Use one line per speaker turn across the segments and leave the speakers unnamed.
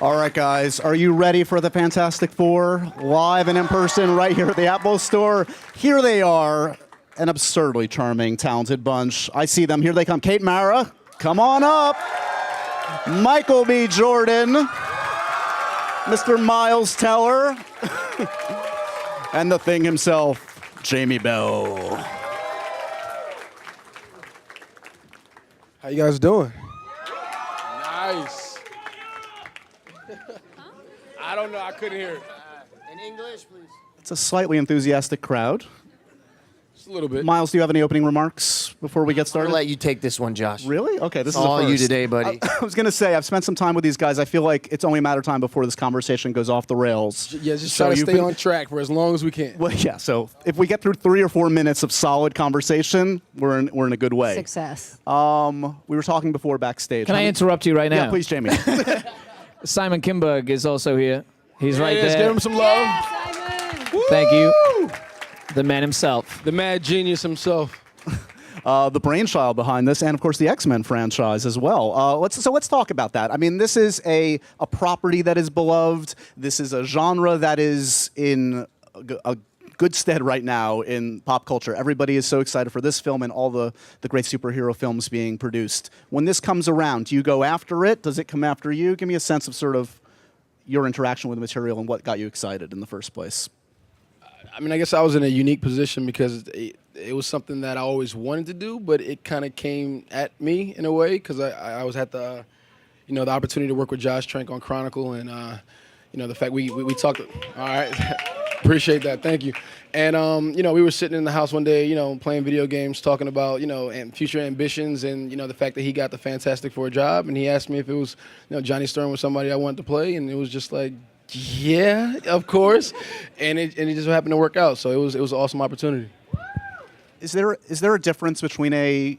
All right, guys, are you ready for the Fantastic Four? Live and in person right here at the Apple Store. Here they are, an absurdly charming, talented bunch. I see them. Here they come. Kate Mara, come on up. Michael B. Jordan. Mr. Miles Teller. And the Thing himself, Jamie Bell.
How you guys doing?
Nice. I don't know. I couldn't hear it.
In English, please.
It's a slightly enthusiastic crowd.
Just a little bit.
Miles, do you have any opening remarks before we get
I'll
started?
let you take this one, Josh.
Really? Okay, this is
All
a
you
first.
today, buddy.
I was going to say, I've spent some time with these guys. I feel like it's only a matter of time before this conversation goes off the rails.
Yeah, just
So
try to
you've
stay
been-
on track for as long as we can.
Well, yeah, so if we get through 3 or 4 minutes of solid conversation, we're in a good way.
Success.
We were talking before backstage.
Can I interrupt you right now?
Yeah, please, Jamie.
Simon Kinberg is also here. He's right
Yes,
there.
give him some love.
Thank you. The man himself.
The mad genius himself.
The brainchild behind this, and of course the X-Men franchise as well. Let's talk about that. I mean, this is a property that is beloved. This is a genre that is in a good stead right now in pop culture. Everybody is so excited for this film and all the great superhero films being produced. When this comes around, do you go after it? Does it come after you? Give me a sense of sort of your interaction with the material and what got you excited in the first place.
I mean, I guess I was in a unique position because it was something that I always wanted to do, but it kind of came at me in a way because I was at the opportunity to work with Josh Trank on Chronicle, and the fact we talked. All right, appreciate that, thank you. And we were sitting in the house one day, playing video games, talking about and future ambitions, and the fact that he got the Fantastic Four job, and he asked me if it was Johnny Storm was somebody I wanted to play, and it was just like, yeah, of course, and it just happened to work out. So it was an awesome opportunity.
Is there a difference between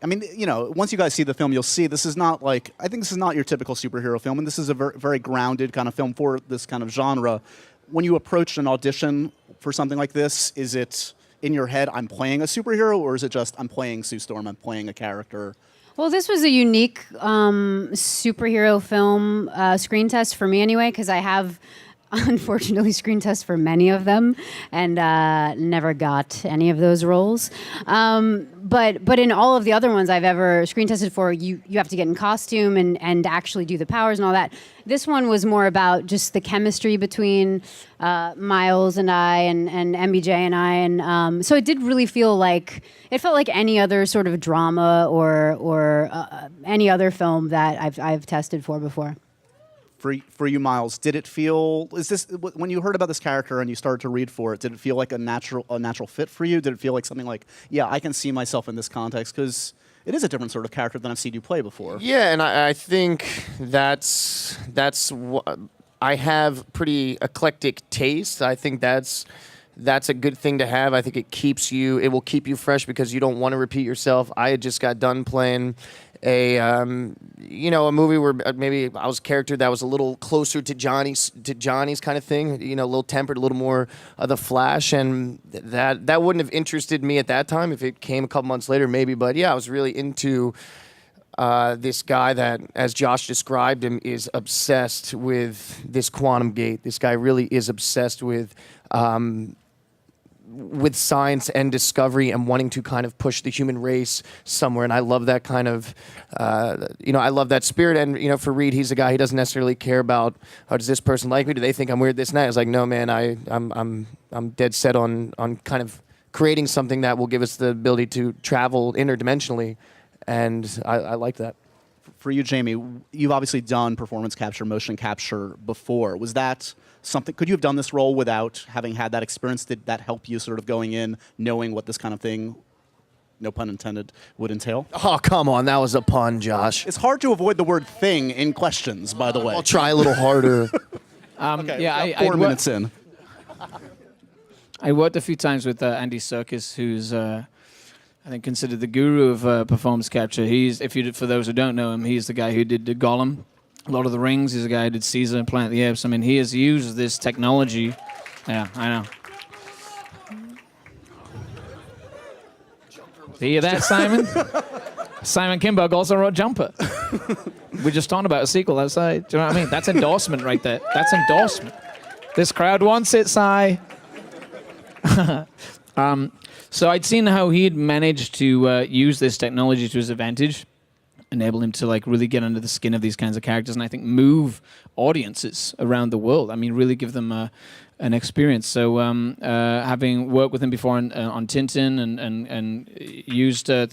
once you guys see the film, you'll see this is not like, I think this is not your typical superhero film, and this is a very, very grounded kind of film for this kind of genre. When you approach an audition for something like this, is it in your head, I'm playing a superhero, or is it just, I'm playing Sue Storm, I'm playing a character?
Well, this was a unique superhero film screen test for me anyway, because I have unfortunately screen test for many of them and never got any of those roles. But in all of the other ones I've ever screen tested for, you have to get in costume and actually do the powers and all that. This one was more about just the chemistry between Miles and I and MBJ and I. And so it did really feel like, it felt like any other sort of drama or any other film that I've tested for before.
For you, Miles, did it feel, when you heard about this character and you started to read for it, did it feel like a natural fit for you? Did it feel like something like, yeah, I can see myself in this context? Because it is a different sort of character than I've seen you play before.
Yeah, and I think that's what I have pretty eclectic taste. I think that's a good thing to have. I think it will keep you fresh because you don't want to repeat yourself. I had just got done playing a movie where maybe I was a character that was a little closer to Johnny's kind of thing, a little tempered, a little more of the Flash, and that wouldn't have interested me at that time. If it came a couple months later, maybe, but yeah, I was really into this guy that, as Josh described him, is obsessed with this quantum gate. This guy really is obsessed with science and discovery and wanting to kind of push the human race somewhere. And I love that kind of, I love that spirit. And, for Reed, he's a guy, he doesn't necessarily care about, does this person like me? Do they think I'm weird this night? I was like, no, man, I'm dead set on kind of creating something that will give us the ability to travel interdimensionally. And I like that.
For you, Jamie, you've obviously done performance capture, motion capture before. Was that something, could you have done this role without having had that experience? Did that help you sort of going in, knowing what this kind of thing, no pun intended, would entail?
Oh, come on, that was a pun, Josh.
It's hard to avoid the word thing in questions, by the way.
I'll try a little harder.
Okay,
yeah,
4 minutes in.
I worked a few times with Andy Serkis, who's I think considered the guru of performance capture. For those who don't know him, he's the guy who did the Gollum, Lord of the Rings. He's the guy who did Caesar, Planet of the Apes. I mean, he has used this technology. Yeah, I know. Do you hear that, Simon? Simon Kinberg also wrote Jumper. We're just talking about a sequel outside. Do you know what I mean? That's endorsement right there. That's endorsement. This crowd wants it, Si. So I'd seen how he'd managed to use this technology to his advantage, enable him to like really get under the skin of these kinds of characters, and I think move audiences around the world. I mean, really give them an experience. So having worked with him before on Tintin and used that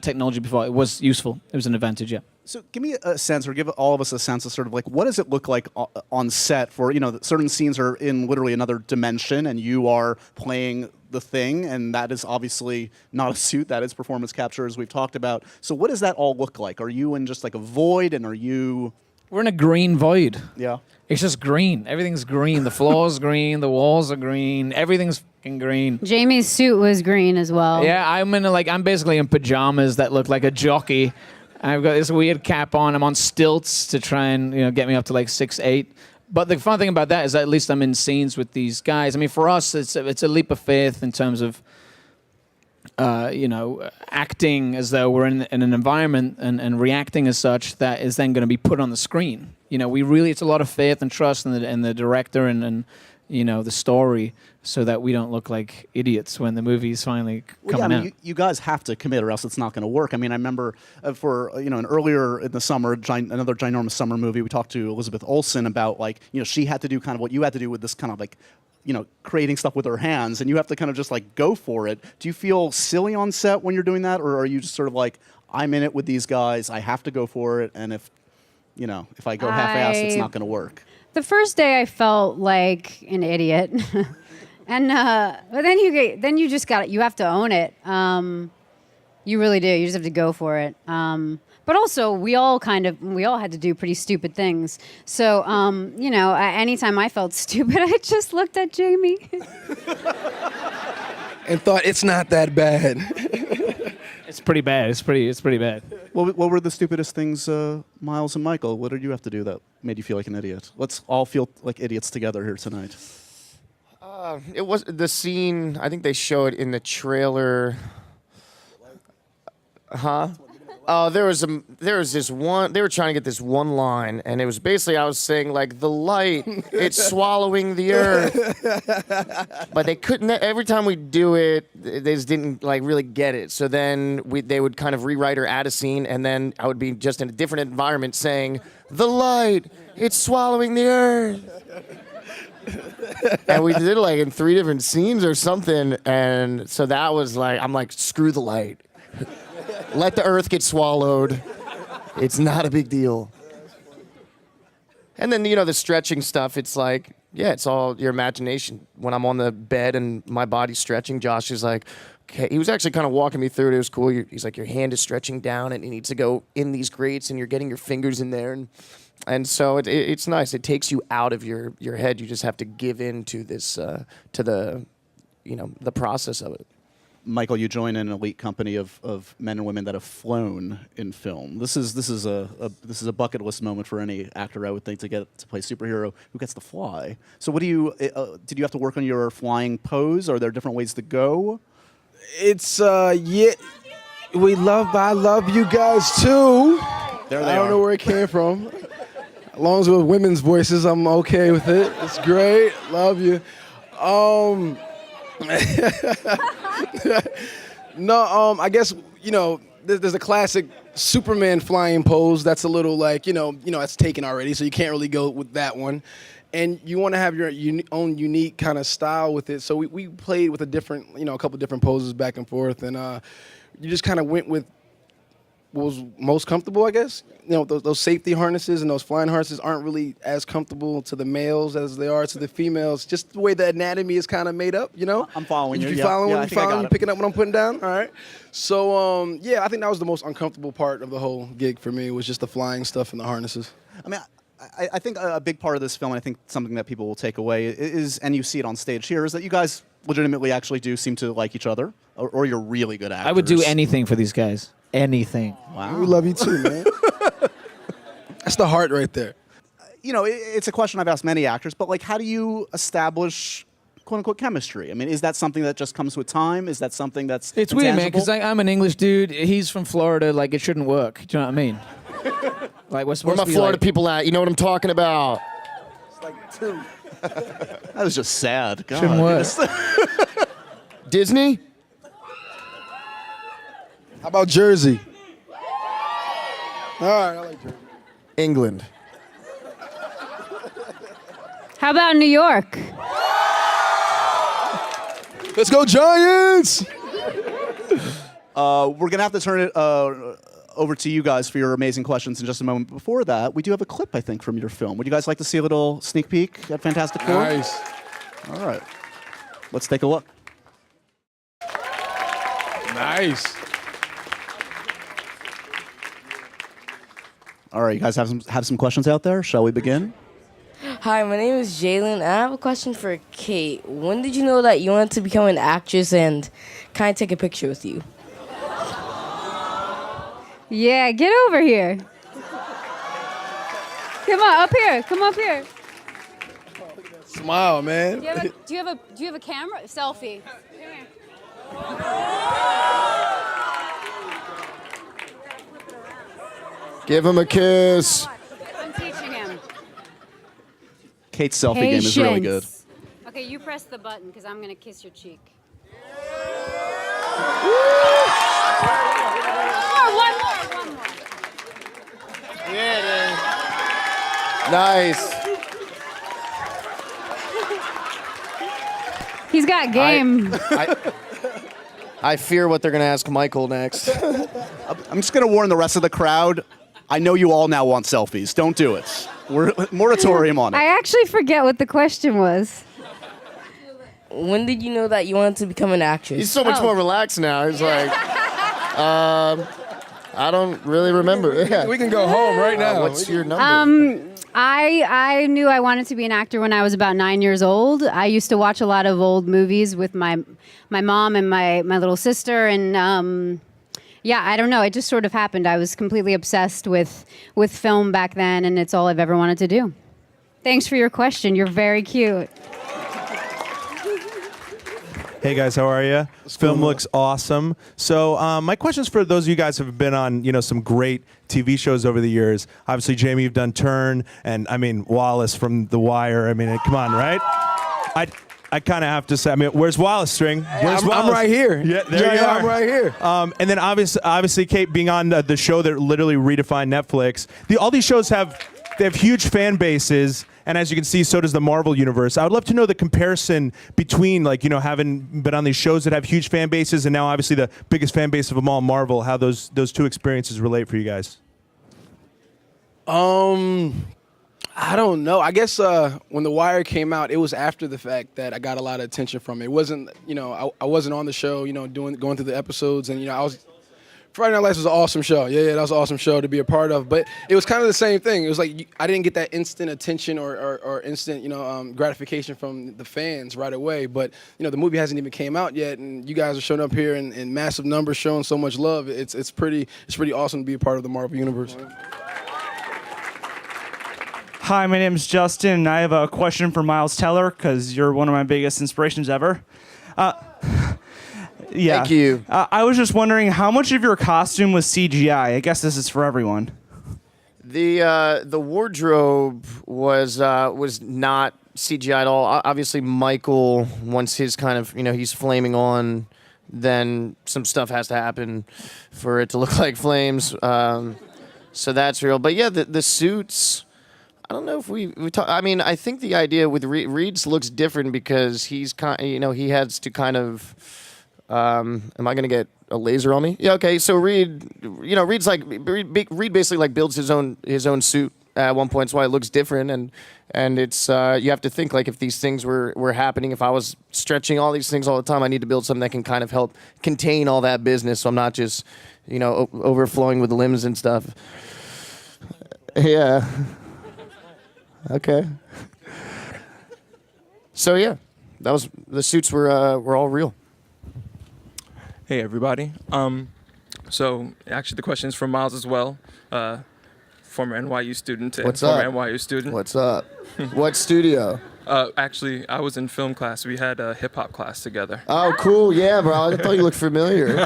technology before, it was useful. It was an advantage, yeah.
So give me a sense, or give all of us a sense of sort of like, what does it look like on set for, certain scenes are in literally another dimension and you are playing the thing, and that is obviously not a suit, that is performance capture as we've talked about. So what does that all look like? Are you in just like a void, and are you...
We're in a green void.
Yeah.
It's just green. Everything's green. The floor's green. The walls are green. Everything's fucking green.
Jamie's suit was green as well.
Yeah, I'm basically in pajamas that look like a jockey. I've got this weird cap on. I'm on stilts to try and get me up to like 6'8". But the fun thing about that is that at least I'm in scenes with these guys. I mean, for us, it's a leap of faith in terms of acting as though we're in an environment and reacting as such that is then going to be put on the screen. It's a lot of faith and trust in the director and the story, so that we don't look like idiots when the movie's finally coming out.
You guys have to commit, or else it's not going to work. I mean, I remember for an earlier in the summer, another ginormous summer movie, we talked to Elizabeth Olsen about she had to do kind of what you had to do with this kind of like, creating stuff with her hands, and you have to kind of just like go for it. Do you feel silly on set when you're doing that, or are you just sort of like, I'm in it with these guys, I have to go for it, and if I go half-assed, it's not going to work?
The first day I felt like an idiot, and but then you just you have to own it. You really do. You just have to go for it. But also, we all had to do pretty stupid things. So anytime I felt stupid, I just looked at Jamie
And thought it's not that bad.
It's pretty bad. It's pretty bad.
What were the stupidest things, Miles and Michael? What did you have to do that made you feel like an idiot? Let's all feel like idiots together here tonight.
It was the scene. I think they show it in the trailer. Huh? Oh, there was this one. They were trying to get this one line, and it was basically I was saying like the light, it's swallowing the earth, but they couldn't. Every time we do it, they just didn't like really get it. So then they would kind of rewrite or add a scene, and then I would be just in a different environment saying the light, it's swallowing the earth. And we did it like in 3 different scenes or something, and so that was like I'm like screw the light. Let the earth get swallowed. It's not a big deal. And then, the stretching stuff, it's like, yeah, it's all your imagination. When I'm on the bed and my body's stretching, Josh is like, okay. He was actually kind of walking me through it. It was cool. He's like, your hand is stretching down and it needs to go in these grates and you're getting your fingers in there. And so it's nice. It takes you out of your head. You just have to give in to this, to the process of it.
Michael, you join an elite company of men and women that have flown in film. This is a bucket list moment for any actor, I would think, to get to play superhero who gets to fly. So, what did you have to work on your flying pose? Are there different ways to go?
It's yeah, I love you guys too.
There they
I don't
are.
know where it came from. As long as it was women's voices, I'm okay with it. It's great. Love you. No, I guess, there's a classic Superman flying pose that's a little like, that's taken already, so you can't really go with that one. And you want to have your own unique kind of style with it. So we played with a couple different poses back and forth, and you just kind of went with what was most comfortable, I guess. Those safety harnesses and those flying harnesses aren't really as comfortable to the males as they are to the females. Just the way the anatomy is kind of made up,
I'm following you.
You
Yeah.
following?
Yeah, I
You
think I
following?
got
You
it.
picking up what I'm putting down? All right. So I think that was the most uncomfortable part of the whole gig for me, was just the flying stuff and the harnesses.
I mean, I think a big part of this film, and I think something that people will take away is, and you see it on stage here, is that you guys legitimately actually do seem to like each other, or you're really good actors.
I would do anything for these guys. Anything.
Wow.
We love you too, man. That's the heart right there.
It's a question I've asked many actors, but like, how do you establish quote unquote chemistry? I mean, is that something that just comes with time? Is that something that's
It's weird, man,
intangible?
because I'm an English dude. He's from Florida. Like, it shouldn't work. Do you know what I mean? Like, we're
Where
supposed
my
to be
Florida
like,
people at? You know what I'm talking about.
That was just sad. God.
shouldn't work.
Disney?
How about Jersey? All right, I like Jersey.
England.
How about New York?
Let's go Giants!
We're gonna have to turn it over to you guys for your amazing questions in just a moment. Before that, we do have a clip, I think, from your film. Would you guys like to see a little sneak peek at Fantastic Four?
Nice.
All right. Let's take a look.
Nice.
All right, you guys have some questions out there. Shall we begin?
Hi, my name is Jalen. I have a question for Kate. When did you know that you wanted to become an actress and kind of take a picture with you?
Yeah, get over here. Come on, up here. Come up here.
Smile, man.
Do you have a camera? Selfie. Come here.
Give him a kiss.
I'm teaching him.
Kate's selfie game is really good.
Patience. Okay, you press the button because I'm gonna kiss your cheek. One more.
Nice.
He's got game.
I fear what they're going to ask Michael next.
I'm just gonna warn the rest of the crowd. I know you all now want selfies. Don't do it. We're moratorium on it.
I actually forget what the question was.
When did you know that you wanted to become an actress?
He's so much more relaxed now. He's like, I don't really remember. Yeah.
We can go home right now.
What's your number?
I knew I wanted to be an actor when I was about 9 years old. I used to watch a lot of old movies with my mom and my little sister, and yeah, I don't know. It just sort of happened. I was completely obsessed with film back then, and it's all I've ever wanted to do. Thanks for your question. You're very cute.
Hey guys, how are you? Film looks awesome. So my question is for those of you guys who have been on, some great TV shows over the years. Obviously, Jamie, you've done Turn, and Wallace from The Wire. Come on, right? I kind of have to say, where's Wallace, String? Where's
I'm
Wallace?
right here.
Yeah, there you are.
I'm right here.
And then obviously, Kate, being on the show that literally redefined Netflix. All these shows have huge fan bases. And as you can see, so does the Marvel universe. I would love to know the comparison between, having been on these shows that have huge fan bases and now obviously the biggest fan base of them all, Marvel, how those two experiences relate for you guys.
I don't know. I guess when The Wire came out, it was after the fact that I got a lot of attention from it. It wasn't, I wasn't on the show, going through the episodes, and Friday Night Lights was an awesome show. Yeah, that was an awesome show to be a part of. But it was kind of the same thing. It was like I didn't get that instant attention or instant, gratification from the fans right away. But the movie hasn't even came out yet, and you guys are showing up here in massive numbers, showing so much love. It's pretty awesome to be a part of the Marvel universe.
Hi, my name is Justin, and I have a question for Miles Teller because you're one of my biggest inspirations ever. Yeah.
Thank you.
I was just wondering how much of your costume was CGI? I guess this is for everyone.
The wardrobe was not CGI at all. Obviously, Michael, once his kind of, he's flaming on, then some stuff has to happen for it to look like flames. So that's real. But yeah, the suits, I don't know if we talk. I think the idea with Reed's looks different because he's he has to kind of. Am I gonna get a laser on me? Yeah. Okay. So Reed basically builds his own suit at one point. That's why it looks different, and it's you have to think if these things were happening. If I was stretching all these things all the time, I need to build something that can kind of help contain all that business. So I'm not just overflowing with limbs and stuff. Yeah. Okay. So yeah, the suits were all real.
Hey everybody. So actually the question is from Miles as well. Former NYU student.
What's
former
up?
NYU student.
What's up? What studio?
Actually, I was in film class. We had a hip hop class together.
Oh, cool. Yeah, bro. I thought you looked familiar.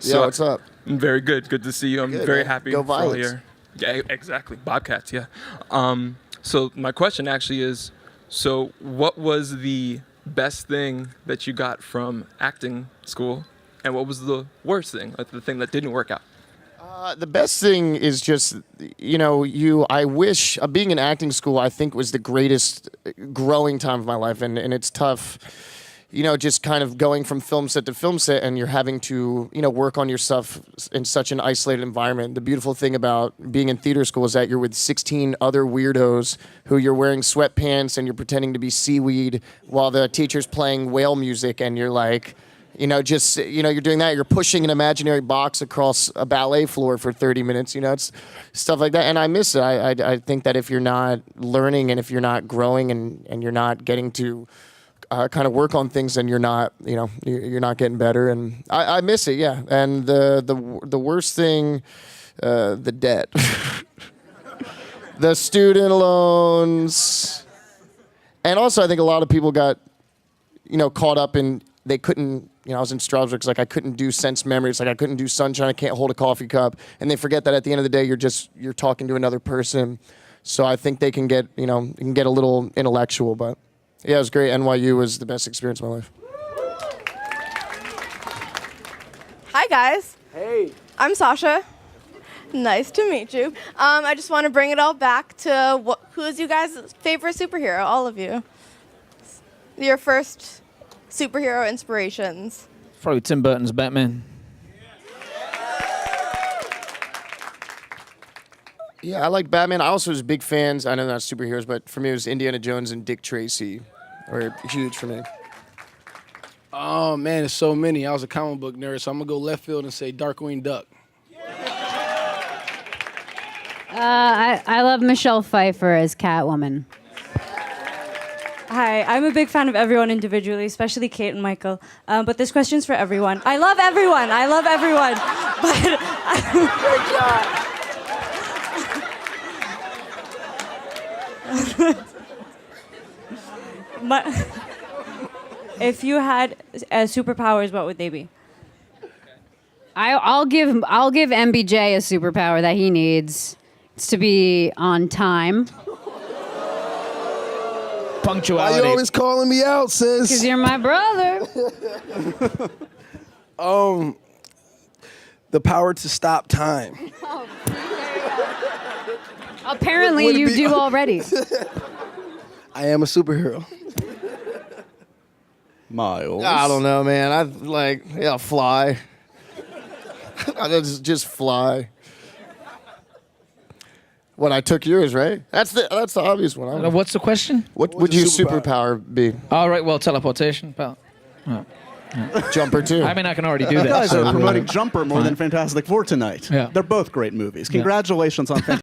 So-
what's up?
Very good. Good to see you. I'm
Good,
very
man.
happy
Go
for all
Violets.
your. Yeah, exactly. Bobcats. Yeah. So my question actually is, so what was the best thing that you got from acting school, and what was the worst thing, like the thing that didn't work out?
The best thing is just, I wish, being in acting school, I think was the greatest growing time of my life. And it's tough, just kind of going from film set to film set and you're having to, work on your stuff in such an isolated environment. The beautiful thing about being in theater school is that you're with 16 other weirdos who you're wearing sweatpants and you're pretending to be seaweed while the teacher's playing whale music and you're like, you're doing that. You're pushing an imaginary box across a ballet floor for 30 minutes. It's stuff like that. And I miss it. I think that if you're not learning and if you're not growing and you're not getting to kind of work on things, then you're not, you're not getting better. And I miss it, yeah. And the worst thing, the debt. The student loans. And also I think a lot of people got, caught up in, they couldn't, I was in Strasbourg, I couldn't do sense memory. It's like I couldn't do sunshine, I can't hold a coffee cup. And they forget that at the end of the day, you're talking to another person. So I think they can get, a little intellectual, but yeah, it was great. NYU was the best experience of my life.
Hi, guys. Hey. I'm Sasha. Nice to meet you. I just want to bring it all back to who is you guys' favorite superhero, all of you? Your first superhero inspirations.
Probably Tim Burton's Batman.
Yeah, I like Batman. I also was big fans. I know they're not superheroes, but for me it was Indiana Jones and Dick Tracy were huge for me.
Oh man, there's so many. I was a comic book nerd, so I'm gonna go left field and say Darkwing Duck.
I love Michelle Pfeiffer as Catwoman.
Hi, I'm a big fan of everyone individually, especially Kate and Michael. But this question's for everyone. I love everyone. I love everyone. But if you had superpowers, what would they be?
I'll give MBJ a superpower that he needs. It's to be on time.
Punctuality.
Why you always calling me out, sis?
Because you're my brother.
The power to stop time.
Apparently
Would it
you
be-
do already.
I am a superhero.
Miles.
I don't know, man. Fly. I just fly. What, I took yours, right? That's the obvious one.
What's the question?
What would your superpower be?
All right, well, teleportation, pal. Oh.
Jumper too.
I mean, I can already do
You
that.
guys
so,
are promoting Jumper more than Fantastic Four tonight.
Yeah.
They're both great movies. Congratulations on Fantastic